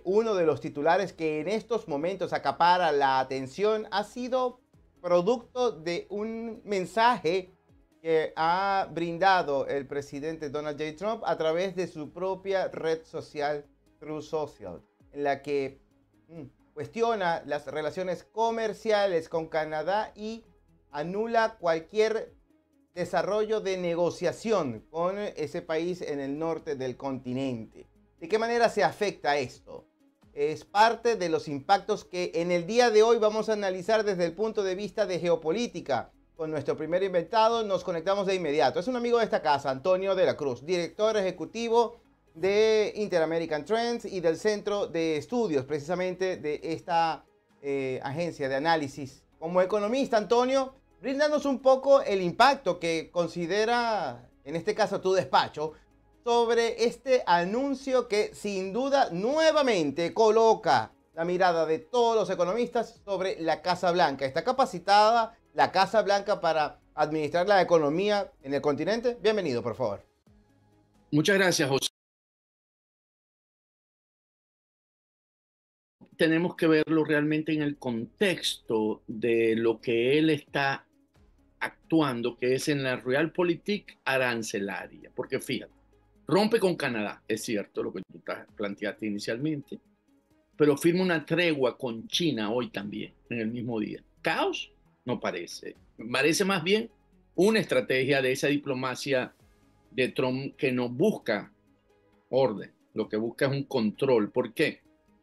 uno de los titulares que en estos momentos acapara la atención ha sido producto de un mensaje que ha brindado el presidente Donald J. Trump a través de su propia red social Truth Social, en la que cuestiona las relaciones comerciales con Canadá y anula cualquier desarrollo de negociación con ese país en el norte del continente. ¿De qué manera se afecta esto? Es parte de los impactos que en el día de hoy vamos a analizar desde el punto de vista de geopolítica. Con nuestro primer invitado nos conectamos de inmediato. Es un amigo de esta casa, Antonio de la Cruz, director ejecutivo de Inter-American Trends y del Centro de Estudios, precisamente de esta agencia de análisis. Como economista, Antonio, bríndanos un poco el impacto que considera, en este caso, tu despacho, sobre este anuncio que sin duda nuevamente coloca la mirada de todos los economistas sobre la Casa Blanca. ¿Está capacitada la Casa Blanca para administrar la economía en el continente? Bienvenido, por favor. Muchas gracias, José. Tenemos que verlo realmente en el contexto de lo que él está actuando, que es en la realpolitik arancelaria. Porque fíjate, rompe con Canadá, es cierto, lo que tú planteaste inicialmente, pero firma una tregua con China hoy también, en el mismo día. ¿Caos? No parece. Parece más bien una estrategia de esa diplomacia de Trump que no busca orden, lo que busca es un control. ¿Por qué?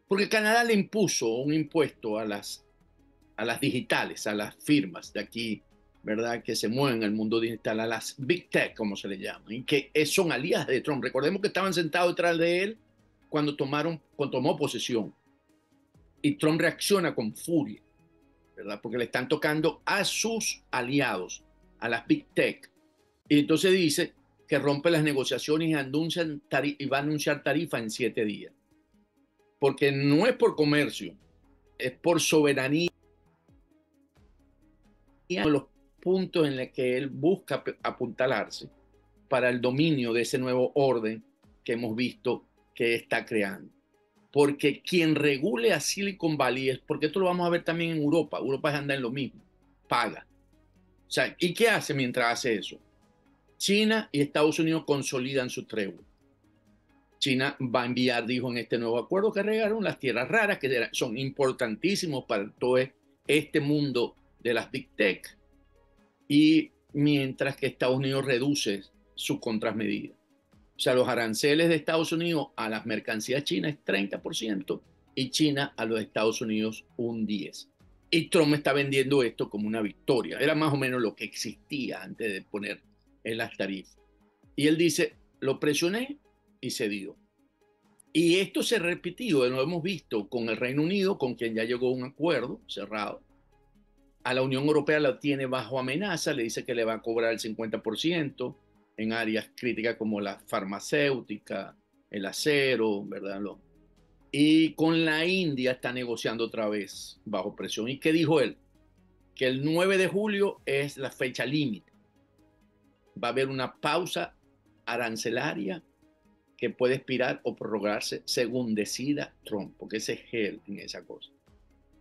Porque Canadá le impuso un impuesto a las digitales, a las firmas de aquí, ¿verdad? Que se mueven en el mundo digital, a las Big Tech, como se le llama, y que son aliadas de Trump. Recordemos que estaban sentados detrás de él cuando tomó posesión. Y Trump reacciona con furia, ¿verdad? Porque le están tocando a sus aliados, a las Big Tech. Y entonces dice que rompe las negociaciones y va a anunciar tarifa en 7 días. Porque no es por comercio, es por soberanía. Los puntos en los que él busca apuntalarse para el dominio de ese nuevo orden que hemos visto que está creando. Porque quien regule a Silicon Valley es, porque esto lo vamos a ver también en Europa. Europa anda en lo mismo, paga. O sea, ¿y qué hace mientras hace eso? China y Estados Unidos consolidan su tregua. China va a enviar, dijo en este nuevo acuerdo que regaron, las tierras raras, que son importantísimos para todo este mundo de las Big Tech. Y mientras que Estados Unidos reduce sus contramedidas. O sea, los aranceles de Estados Unidos a las mercancías chinas es 30% y China a los Estados Unidos un 10%. Y Trump está vendiendo esto como una victoria. Era más o menos lo que existía antes de poner en las tarifas. Y él dice, lo presioné y cedió. Y esto se ha repetido, lo hemos visto con el Reino Unido, con quien ya llegó a un acuerdo cerrado. A la Unión Europea la tiene bajo amenaza, le dice que le va a cobrar el 50% en áreas críticas como la farmacéutica, el acero, ¿verdad? Y con la India está negociando otra vez bajo presión. ¿Y qué dijo él? Que el 9 de julio es la fecha límite. Va a haber una pausa arancelaria que puede expirar o prorrogarse según decida Trump, porque ese es él en esa cosa.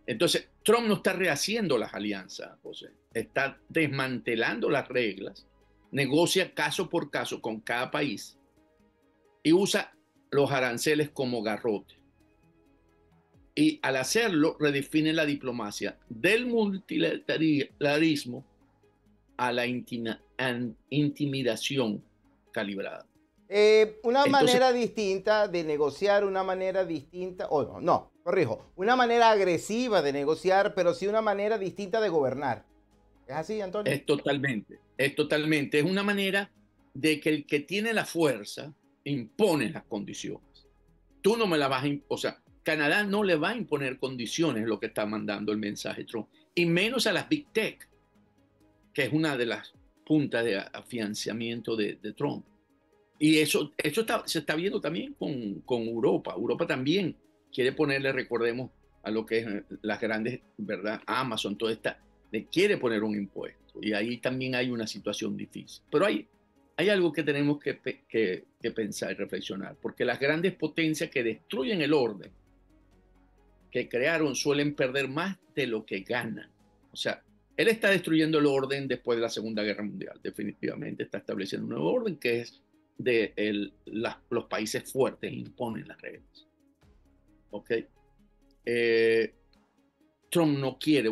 Entonces, Trump no está rehaciendo las alianzas, José. Está desmantelando las reglas, negocia caso por caso con cada país y usa los aranceles como garrote. Y al hacerlo, redefine la diplomacia del multilateralismo a la intimidación calibrada. Una Entonces, manera distinta de negociar, una manera distinta, o no, corrijo, una manera agresiva de negociar, pero sí una manera distinta de gobernar. ¿Es así, Antonio? es una manera de que el que tiene la fuerza impone las condiciones. Tú no me la vas a, o sea, Canadá no le va a imponer condiciones, lo que está mandando el mensaje Trump, y menos a las Big Tech, que es una de las puntas de afianzamiento de Trump. Y eso se está viendo también con Europa. Europa también quiere ponerle, recordemos, a lo que es las grandes, ¿verdad? Amazon, toda esta, le quiere poner un impuesto. Y ahí también hay una situación difícil. Pero hay algo que tenemos que pensar y reflexionar, porque las grandes potencias que destruyen el orden que crearon suelen perder más de lo que ganan. O sea, él está destruyendo el orden después de la Segunda Guerra Mundial. Definitivamente está estableciendo un nuevo orden que es de los países fuertes imponen las reglas. ¿Ok? Trump no quiere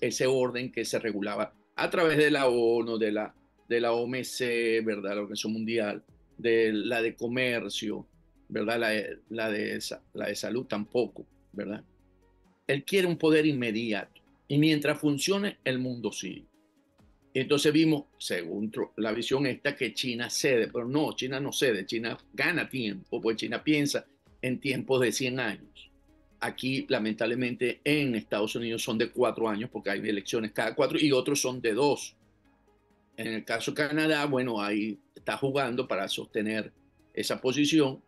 ese orden que se regulaba a través de la ONU, de la OMC, ¿verdad? La Organización Mundial, de la de comercio, ¿verdad? La de salud tampoco, ¿verdad? Él quiere un poder inmediato y mientras funcione, el mundo sigue. Entonces vimos, según la visión esta, que China cede, pero no, China no cede, China gana tiempo, pues China piensa en tiempos de 100 años. Aquí, lamentablemente, en Estados Unidos son de 4 años, porque hay elecciones cada 4 y otros son de 2. En el caso de Canadá, bueno, ahí está jugando para sostener esa posición.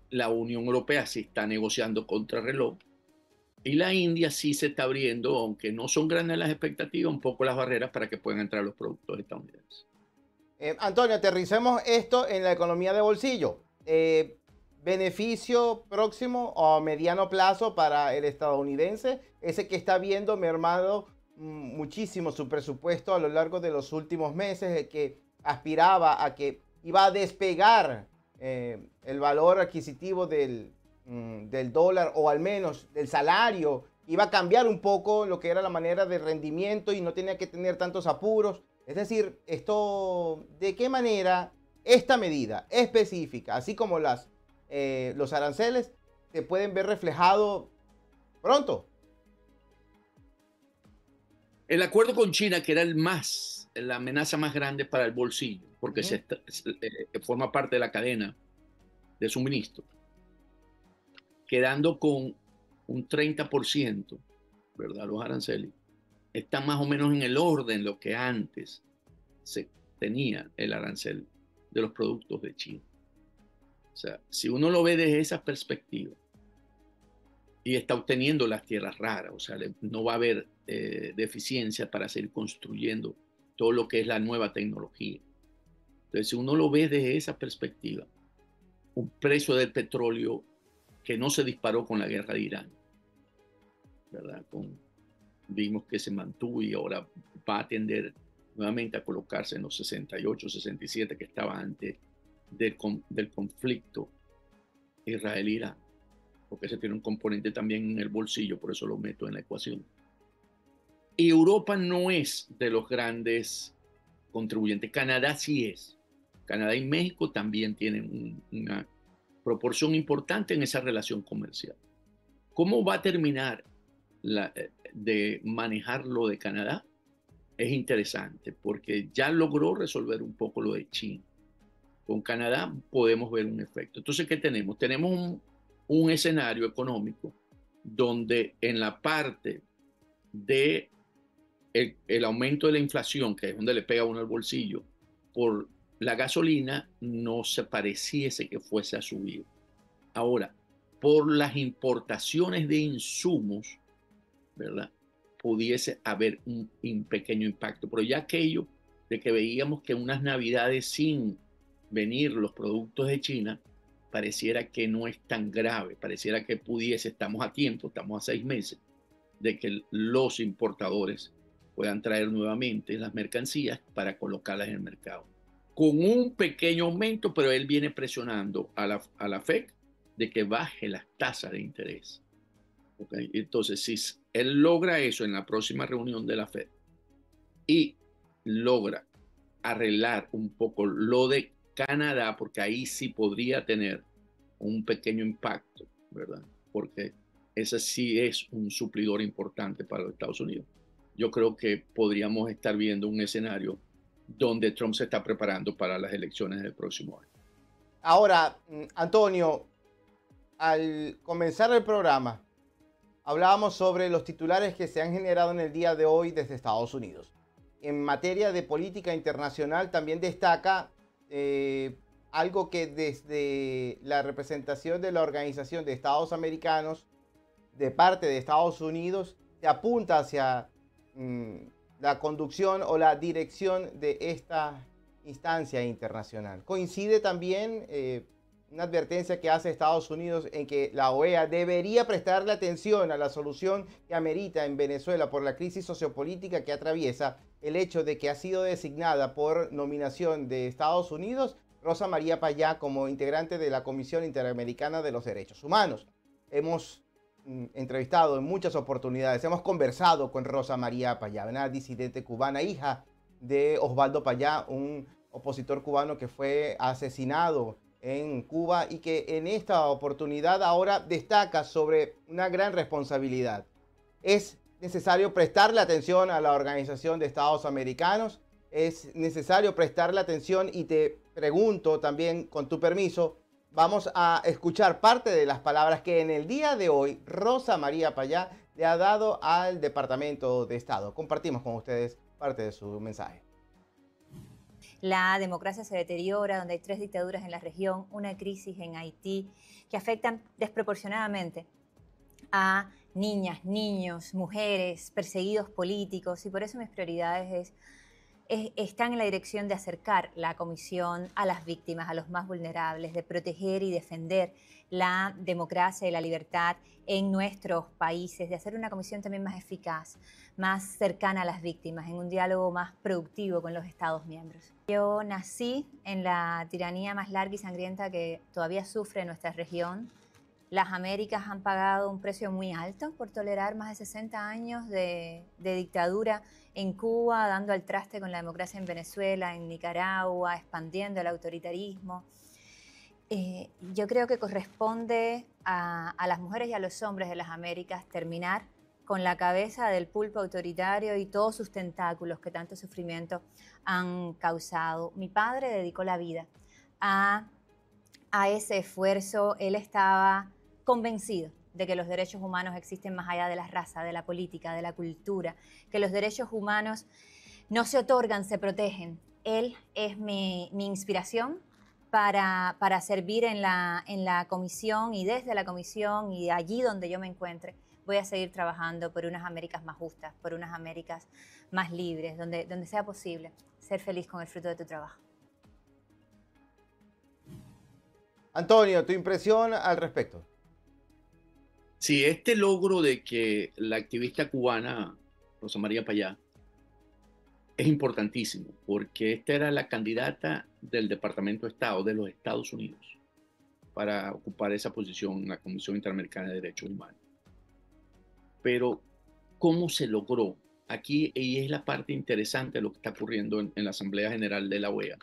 La Unión Europea sí está negociando contrarreloj. Y la India sí se está abriendo, aunque no son grandes las expectativas, un poco las barreras para que puedan entrar los productos estadounidenses. Antonio, aterricemos esto en la economía de bolsillo. Beneficio próximo o mediano plazo para el estadounidense, ese que está viendo mermado muchísimo su presupuesto a lo largo de los últimos meses, el que aspiraba a que iba a despegar el valor adquisitivo del dólar, o al menos del salario, iba a cambiar un poco lo que era la manera de rendimiento y no tenía que tener tantos apuros. Es decir, esto, ¿de qué manera esta medida específica, así como los aranceles, se pueden ver reflejado pronto? El acuerdo con China, que era la amenaza más grande para el bolsillo, porque forma parte de la cadena de suministro, quedando con un 30%, ¿verdad? Los aranceles están más o menos en el orden lo que antes se tenía el arancel de los productos de China. O sea, si uno lo ve desde esa perspectiva y está obteniendo las tierras raras, o sea, no va a haber deficiencia para seguir construyendo todo lo que es la nueva tecnología. Entonces, si uno lo ve desde esa perspectiva, un precio del petróleo que no se disparó con la guerra de Irán, ¿verdad? Vimos que se mantuvo y ahora va a tender nuevamente a colocarse en los 68, 67 que estaba antes del conflicto Israel-Irán, porque ese tiene un componente también en el bolsillo, por eso lo meto en la ecuación. Y Europa no es de los grandes contribuyentes, Canadá sí es. Canadá y México también tienen una proporción importante en esa relación comercial. ¿Cómo va a terminar de manejar lo de Canadá? Es interesante porque ya logró resolver un poco lo de China. Con Canadá podemos ver un efecto. Entonces, ¿qué tenemos? Tenemos un escenario económico donde en la parte de el aumento de la inflación, que es donde le pega a uno el bolsillo, por la gasolina no se pareciese que fuese a subir. Ahora, por las importaciones de insumos, ¿verdad? Pudiese haber un pequeño impacto, pero ya aquello de que veíamos que unas navidades sin venir los productos de China, pareciera que no es tan grave, pareciera que estamos a tiempo, estamos a 6 meses, de que los importadores puedan traer nuevamente las mercancías para colocarlas en el mercado. Con un pequeño aumento, pero él viene presionando a la FED de que baje las tasas de interés. ¿Okay? Entonces, si él logra eso en la próxima reunión de la FED y logra arreglar un poco lo de Canadá, porque ahí sí podría tener un pequeño impacto, ¿verdad? Porque ese sí es un suplidor importante para los Estados Unidos. Yo creo que podríamos estar viendo un escenario donde Trump se está preparando para las elecciones del próximo año. Ahora, Antonio, al comenzar el programa, hablábamos sobre los titulares que se han generado en el día de hoy desde Estados Unidos. En materia de política internacional también destaca algo que desde la representación de la Organización de Estados Americanos, de parte de Estados Unidos, se apunta hacia la conducción o la dirección de esta instancia internacional. Coincide también una advertencia que hace Estados Unidos en que la OEA debería prestarle atención a la solución que amerita en Venezuela por la crisis sociopolítica que atraviesa, el hecho de que ha sido designada por nominación de Estados Unidos Rosa María Payá como integrante de la Comisión Interamericana de los Derechos Humanos. Hemos entrevistado en muchas oportunidades, hemos conversado con Rosa María Payá, una disidente cubana, hija de Osvaldo Payá, un opositor cubano que fue asesinado en Cuba y que en esta oportunidad ahora destaca sobre una gran responsabilidad. Es necesario prestarle atención a la Organización de Estados Americanos, es necesario prestarle atención y te pregunto también, con tu permiso, vamos a escuchar parte de las palabras que en el día de hoy Rosa María Payá le ha dado al Departamento de Estado. Compartimos con ustedes parte de su mensaje. La democracia se deteriora, donde hay 3 dictaduras en la región, una crisis en Haití, que afectan desproporcionadamente a niñas, niños, mujeres, perseguidos políticos, y por eso mis prioridades están en la dirección de acercar la comisión a las víctimas, a los más vulnerables, de proteger y defender la democracia y la libertad en nuestros países, de hacer una comisión también más eficaz, más cercana a las víctimas, en un diálogo más productivo con los Estados miembros. Yo nací en la tiranía más larga y sangrienta que todavía sufre nuestra región. Las Américas han pagado un precio muy alto por tolerar más de 60 años de dictadura en Cuba, dando al traste con la democracia en Venezuela, en Nicaragua, expandiendo el autoritarismo. Yo creo que corresponde a las mujeres y a los hombres de las Américas terminar con la cabeza del pulpo autoritario y todos sus tentáculos que tanto sufrimiento han causado. Mi padre dedicó la vida a ese esfuerzo. Él estaba convencido de que los derechos humanos existen más allá de la raza, de la política, de la cultura, que los derechos humanos no se otorgan, se protegen. Él es mi inspiración para servir en la comisión, y desde la comisión y allí donde yo me encuentre voy a seguir trabajando por unas Américas más justas, por unas Américas más libres, donde sea posible ser feliz con el fruto de tu trabajo. Antonio, tu impresión al respecto. Sí, este logro de que la activista cubana Rosa María Payá es importantísimo, porque esta era la candidata del Departamento de Estado de los Estados Unidos para ocupar esa posición en la Comisión Interamericana de Derechos Humanos. Pero, ¿cómo se logró? Aquí, y es la parte interesante de lo que está ocurriendo en la Asamblea General de la OEA,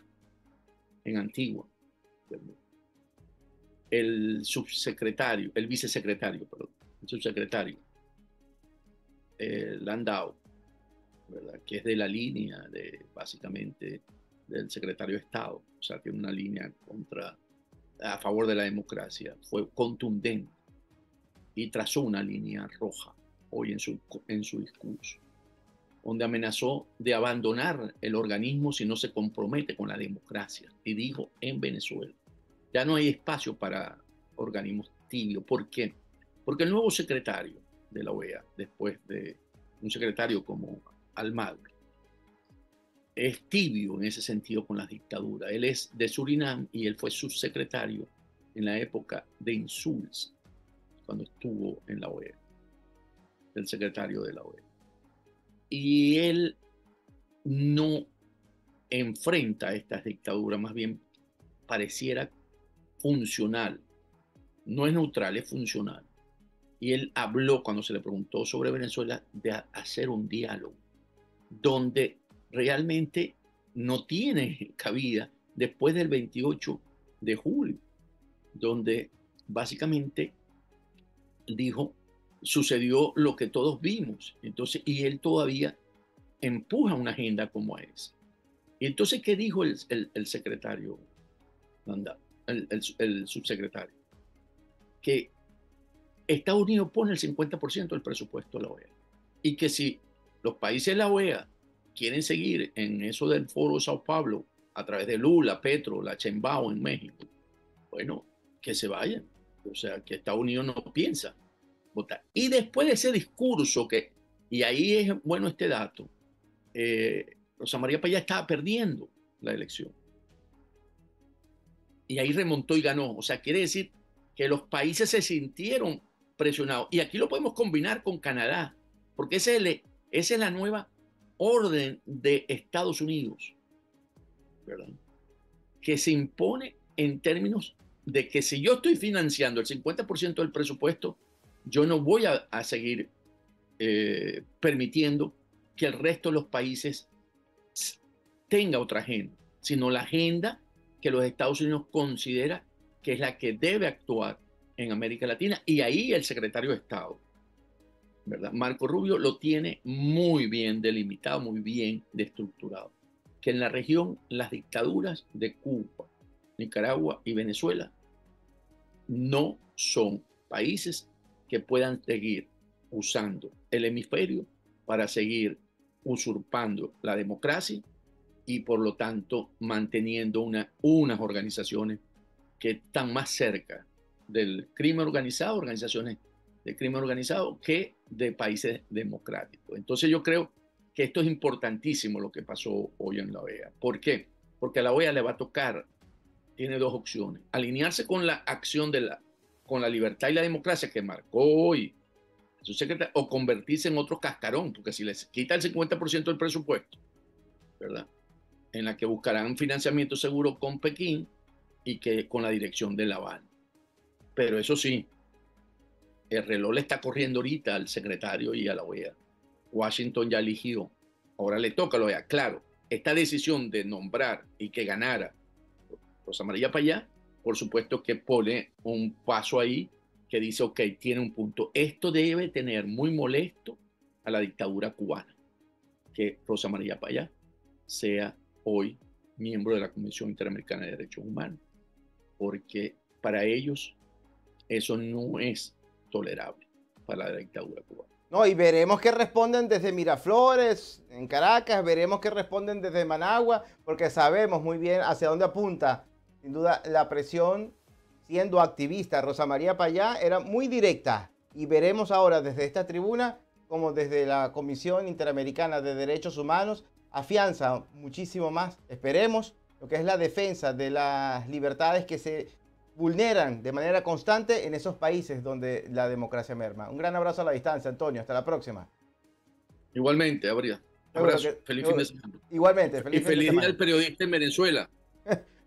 en Antigua. El vicesecretario, Landau, ¿verdad? Que es de la línea básicamente del secretario de Estado, o sea, tiene una línea a favor de la democracia, fue contundente y trazó una línea roja hoy en su discurso, donde amenazó de abandonar el organismo si no se compromete con la democracia, y dijo: en Venezuela ya no hay espacio para organismos tibios. ¿Por qué? Porque el nuevo secretario de la OEA, después de un secretario como Almagro, es tibio en ese sentido con la dictadura. Él es de Surinam y él fue subsecretario en la época de Insulza, cuando estuvo en la OEA, el secretario de la OEA. Y él no enfrenta a estas dictaduras, más bien pareciera funcional. No es neutral, es funcional. Y él habló, cuando se le preguntó sobre Venezuela, de hacer un diálogo donde realmente no tiene cabida después del 28 de julio, donde básicamente dijo: sucedió lo que todos vimos. Entonces, y él todavía empuja una agenda como esa. Y entonces, ¿qué dijo el secretario Landau? El subsecretario, que Estados Unidos pone el 50% del presupuesto de la OEA, y que si los países de la OEA quieren seguir en eso del Foro de Sao Paulo a través de Lula, Petro, la Sheinbaum en México, bueno, que se vayan. O sea, que Estados Unidos no piensa votar. Y después de ese discurso, y ahí es bueno este dato, Rosa María Payá estaba perdiendo la elección. y ahí remontó y ganó. O sea, quiere decir que los países se sintieron presionados. Y aquí lo podemos combinar con Canadá, porque esa es la nueva orden de Estados Unidos, ¿verdad? Que se impone en términos de que si yo estoy financiando el 50% del presupuesto, yo no voy a seguir permitiendo que el resto de los países tenga otra agenda, sino la agenda que los Estados Unidos considera que es la que debe actuar en América Latina, y ahí el secretario de Estado, ¿verdad? Marco Rubio lo tiene muy bien delimitado, muy bien estructurado, que en la región las dictaduras de Cuba, Nicaragua y Venezuela no son países que puedan seguir usando el hemisferio para seguir usurpando la democracia y por lo tanto manteniendo unas organizaciones que están más cerca del crimen organizado, organizaciones de crimen organizado, que de países democráticos. Entonces yo creo que esto es importantísimo lo que pasó hoy en la OEA. ¿Por qué? Porque a la OEA le va a tocar, tiene dos opciones: alinearse con la acción con la libertad y la democracia que marcó hoy su secretario, o convertirse en otro cascarón, porque si les quita el 50% del presupuesto, ¿verdad?, en la que buscarán financiamiento seguro con Pekín y que con la dirección de La Habana. Pero eso sí, el reloj le está corriendo ahorita al secretario y a la OEA. Washington ya eligió, ahora le toca a la OEA. Claro, esta decisión de nombrar y que ganara Rosa María Payá, por supuesto que pone un paso ahí que dice, ok, tiene un punto. Esto debe tener muy molesto a la dictadura cubana, que Rosa María Payá sea hoy miembro de la Comisión Interamericana de Derechos Humanos, porque para ellos eso no es tolerable para la dictadura cubana. No, y veremos qué responden desde Miraflores, en Caracas, veremos qué responden desde Managua, porque sabemos muy bien hacia dónde apunta, sin duda, la presión. Siendo activista, Rosa María Payá era muy directa, y veremos ahora desde esta tribuna como desde la Comisión Interamericana de Derechos Humanos afianza muchísimo más, esperemos, lo que es la defensa de las libertades que se vulneran de manera constante en esos países donde la democracia merma. Un gran abrazo a la distancia, Antonio. Hasta la próxima. Igualmente, Abrazo. Abrazo. Feliz fin de semana. Igualmente. Feliz día al periodista en Venezuela.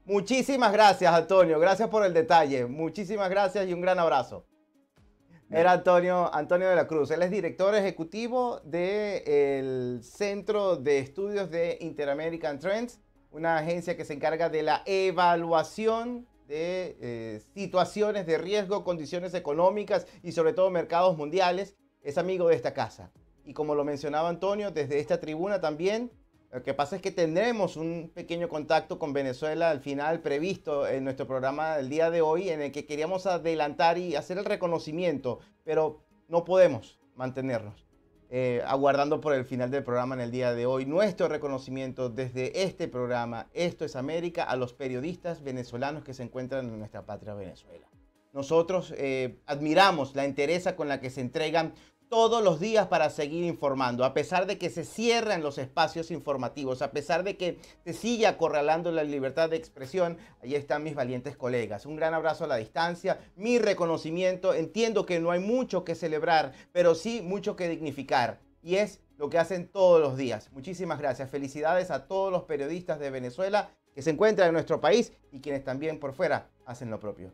Muchísimas gracias, Antonio. Gracias por el detalle. Muchísimas gracias y un gran abrazo. Era Antonio de la Cruz. Él es director ejecutivo del Centro de Estudios de Inter-American Trends, una agencia que se encarga de la evaluación de situaciones de riesgo, condiciones económicas y sobre todo mercados mundiales. Es amigo de esta casa. Y como lo mencionaba Antonio, desde esta tribuna también, lo que pasa es que tendremos un pequeño contacto con Venezuela al final previsto en nuestro programa del día de hoy, en el que queríamos adelantar y hacer el reconocimiento, pero no podemos mantenernos aguardando por el final del programa en el día de hoy. Nuestro reconocimiento desde este programa, Esto es América, a los periodistas venezolanos que se encuentran en nuestra patria Venezuela. Nosotros admiramos la entereza con la que se entregan todos los días para seguir informando, a pesar de que se cierran los espacios informativos, a pesar de que se sigue acorralando la libertad de expresión. Ahí están mis valientes colegas. Un gran abrazo a la distancia, mi reconocimiento. Entiendo que no hay mucho que celebrar, pero sí mucho que dignificar, y es lo que hacen todos los días. Muchísimas gracias. Felicidades a todos los periodistas de Venezuela que se encuentran en nuestro país y quienes también por fuera hacen lo propio.